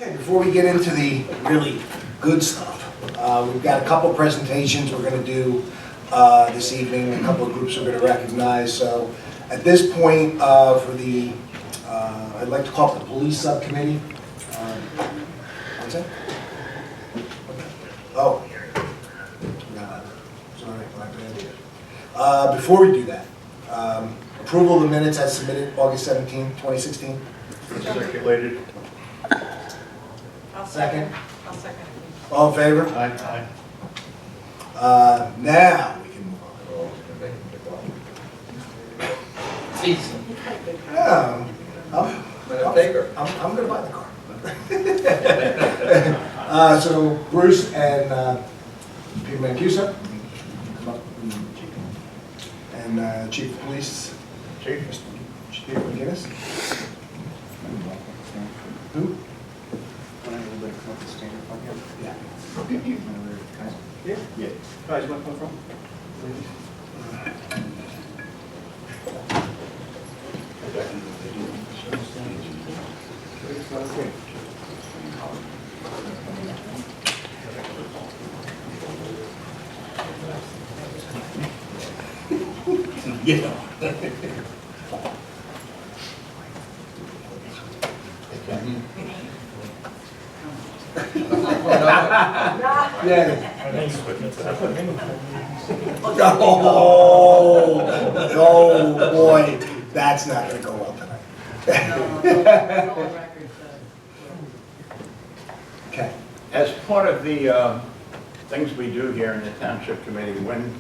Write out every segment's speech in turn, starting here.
Okay, before we get into the really good stuff, we've got a couple presentations we're going to do this evening, a couple of groups we're going to recognize. So at this point, I'd like to call up the police subcommittee. What's that? Oh. No, sorry, my bad. Before we do that, approval of the minutes as submitted August 17, 2016. Circulated. I'll Second. I'll second. All in favor? Aye. Now we can move on. I'm gonna buy the car. So Bruce and Peter Mancuso, come up, and Chief of Police, Chief McGinnis. Who? Yeah. Yeah. Guys, you want to come from? Yeah. Yeah. Oh, boy, that's not gonna go well tonight. Okay. As part of the things we do here in the Township Committee, when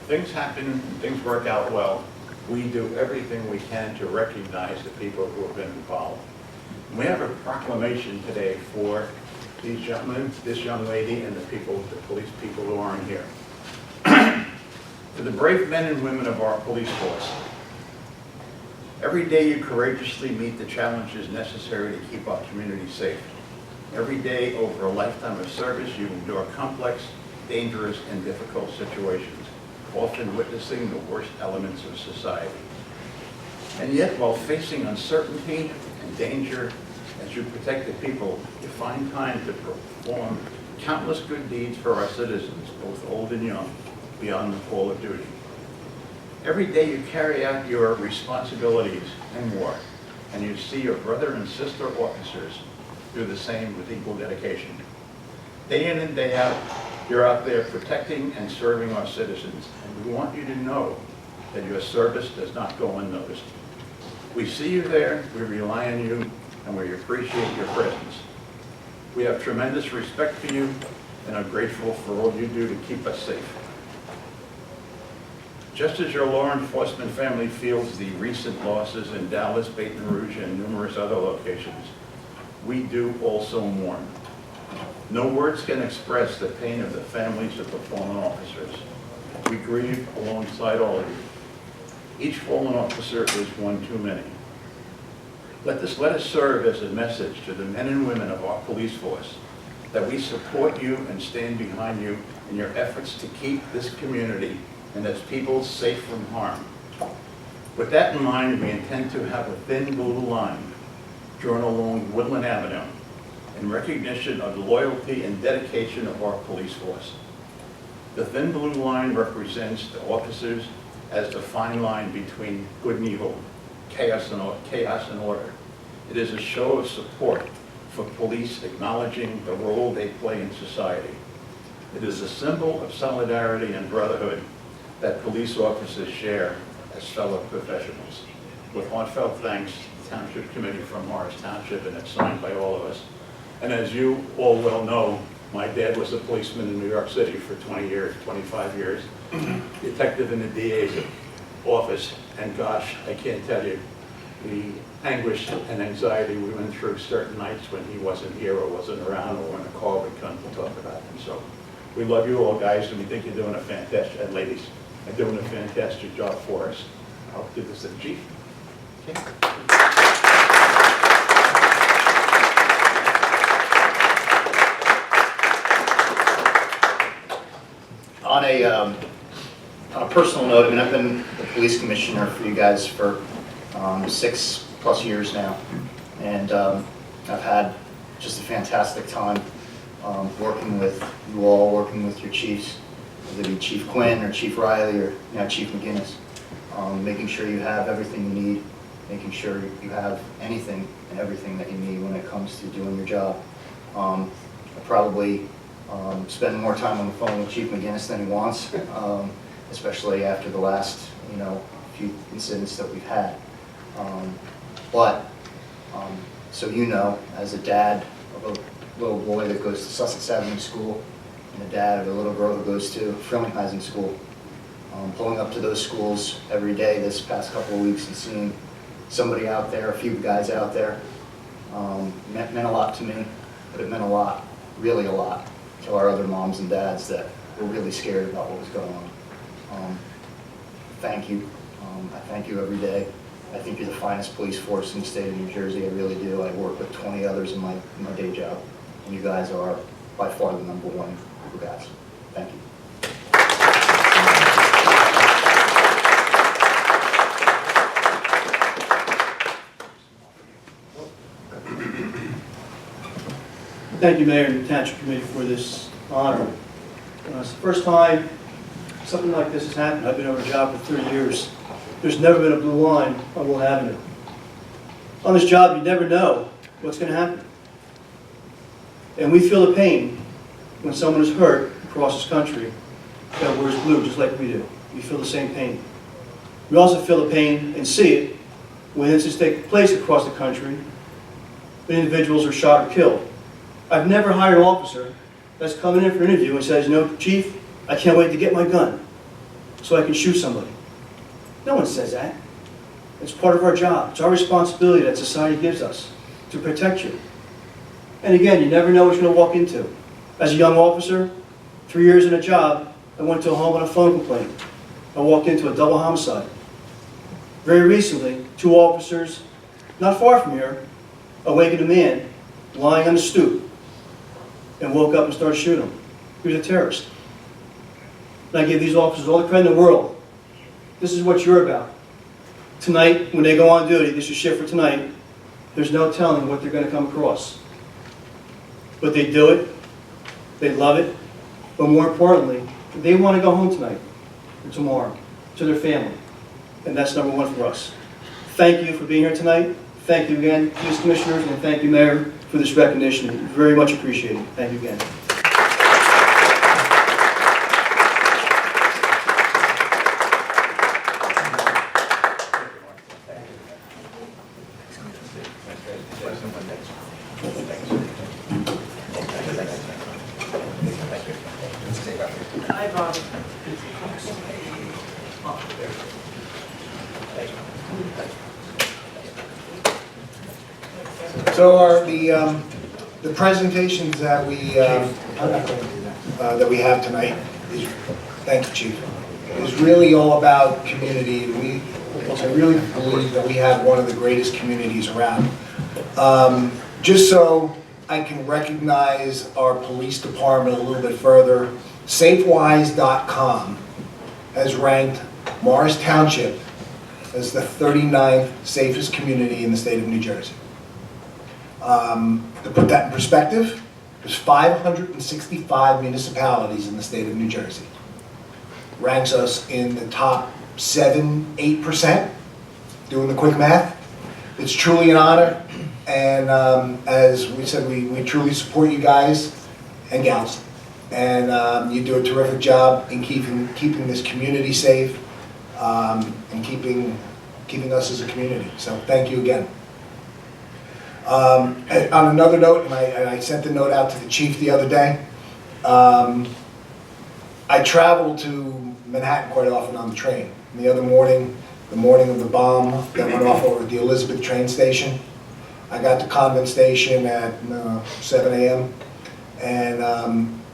things happen, things work out well, we do everything we can to recognize the people who have been involved. We have a proclamation today for these gentlemen, this young lady, and the police people who aren't here. To the brave men and women of our police force, every day you courageously meet the challenges necessary to keep our community safe. Every day over a lifetime of service, you endure complex, dangerous, and difficult situations, often witnessing the worst elements of society. And yet, while facing uncertainty and danger, as you protect the people, you find time to perform countless good deeds for our citizens, both old and young, beyond the call of duty. Every day you carry out your responsibilities and more, and you see your brother and sister officers do the same with equal dedication. Day in and day out, you're out there protecting and serving our citizens, and we want you to know that your service does not go unnoticed. We see you there, we rely on you, and we appreciate your presence. We have tremendous respect for you and are grateful for all you do to keep us safe. Just as your law enforcement family feels the recent losses in Dallas, Baton Rouge, and numerous other locations, we do also mourn. No words can express the pain of the families of the fallen officers. We grieve alongside all of you. Each fallen officer is one too many. Let us serve as a message to the men and women of our police force that we support you and stand behind you in your efforts to keep this community and its people safe from harm. With that in mind, we intend to have a thin blue line drawn along Woodland Avenue in recognition of the loyalty and dedication of our police force. The thin blue line represents the officers as the fine line between good and evil, chaos and order. It is a show of support for police acknowledging the role they play in society. It is a symbol of solidarity and brotherhood that police officers share as fellow professionals. With heartfelt thanks, the Township Committee from Morris Township, and it's signed by all of us. And as you all well know, my dad was a policeman in New York City for 20 years, 25 years, detective in the DA's office, and gosh, I can't tell you the anguish and anxiety we went through certain nights when he wasn't here or wasn't around, or when a call would come to talk about him. So we love you all, guys, and we think you're doing a fantastic, and ladies, are doing a fantastic job for us. I'll do this to the chief. Okay. On a personal note, I mean, I've been the police commissioner for you guys for 6+ years now, and I've had just a fantastic time working with you all, working with your chiefs, whether it be Chief Quinn or Chief Riley or now Chief McGinnis, making sure you have everything you need, making sure you have anything and everything that you need when it comes to doing your job. I probably spend more time on the phone with Chief McGinnis than he wants, especially after the last, few incidents that we've had. So as a dad of a little boy that goes to Sussex Avenue School and a dad of a little girl who goes to Frelinghuysen School, pulling up to those schools every day this past couple of weeks and seeing somebody out there, a few guys out there, meant a lot to me, but it meant a lot, really a lot, to our other moms and dads that were really scared about what was going on. Thank you. I thank you every day. I think you're the finest police force in the state of New Jersey. I really do. I work with 20 others in my day job, and you guys are by far the #1 group of guys. Thank you. Thank you, Mayor and the Township Committee, for this honor. It's the first time something like this has happened. I've been over the job for 30 years. There's never been a blue line on Will Avenue. On this job, you never know what's going to happen. And we feel the pain when someone is hurt across this country that wears blue, just like we do. We feel the same pain. We also feel the pain and see it when incidents take place across the country when individuals are shot or killed. I've never hired an officer that's coming in for an interview and says, Chief, I can't wait to get my gun so I can shoot somebody. No one says that. It's part of our job. It's our responsibility that society gives us to protect you. And again, you never know what you're going to walk into. As a young officer, 3 years in a job, I went to a home on a phone complaint. I walked into a double homicide. Very recently, 2 officers, not far from here, awakened a man lying on the stoop and woke up and started shooting him. He was a terrorist. And I give these officers all the credit in the world. This is what you're about. Tonight, when they go on duty, this is shift for tonight, there's no telling what they're going to come across. But they do it, they love it, but more importantly, they want to go home tonight or tomorrow to their family. And that's #1 for us. Thank you for being here tonight. Thank you again, police commissioners, and thank you, Mayor, for this recognition. Very much appreciated. Thank you again. Hi, Bob. So the presentations that we have tonight is, thank you, Chief, is really all about community. I really believe that we have one of the greatest communities around. Just so I can recognize our police department a little bit further, SafeWise.com has ranked Morris Township as the 39th safest community in the state of New Jersey. To put that in perspective, there's 565 municipalities in the state of New Jersey. Ranks us in the top 7-8%, doing the quick math. It's truly an honor, and as we said, we truly support you guys and gals, and you do a terrific job in keeping this community safe, and keeping us as a community. So thank you again. On another note, and I sent the note out to the chief the other day, I travel to Manhattan quite often on the train. And the other morning, the morning of the bomb that went off over at the Elizabeth train station, I got to Convent Station at 7 a.m. and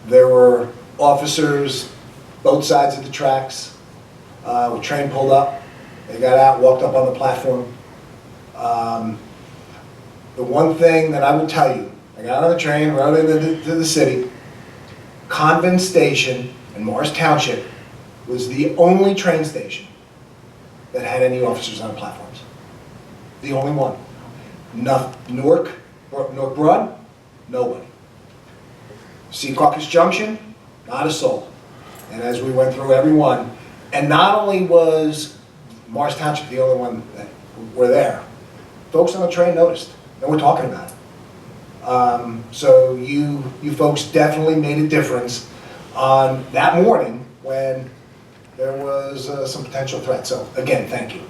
there were officers both sides of the tracks. The train pulled up, they got out, walked up on the platform. The one thing that I would tell you, I got on the train, rode into the city, Convent Station in Morris Township was the only train station that had any officers on the platforms. The only one. Newark Broad, Nobody. Secaucus Junction, not a soul. And as we went through every one, and not only was Morris Township the only one that were there, folks on the train noticed, and we're talking about it. So you folks definitely made a difference on that morning when there was some potential threat. So again, thank you.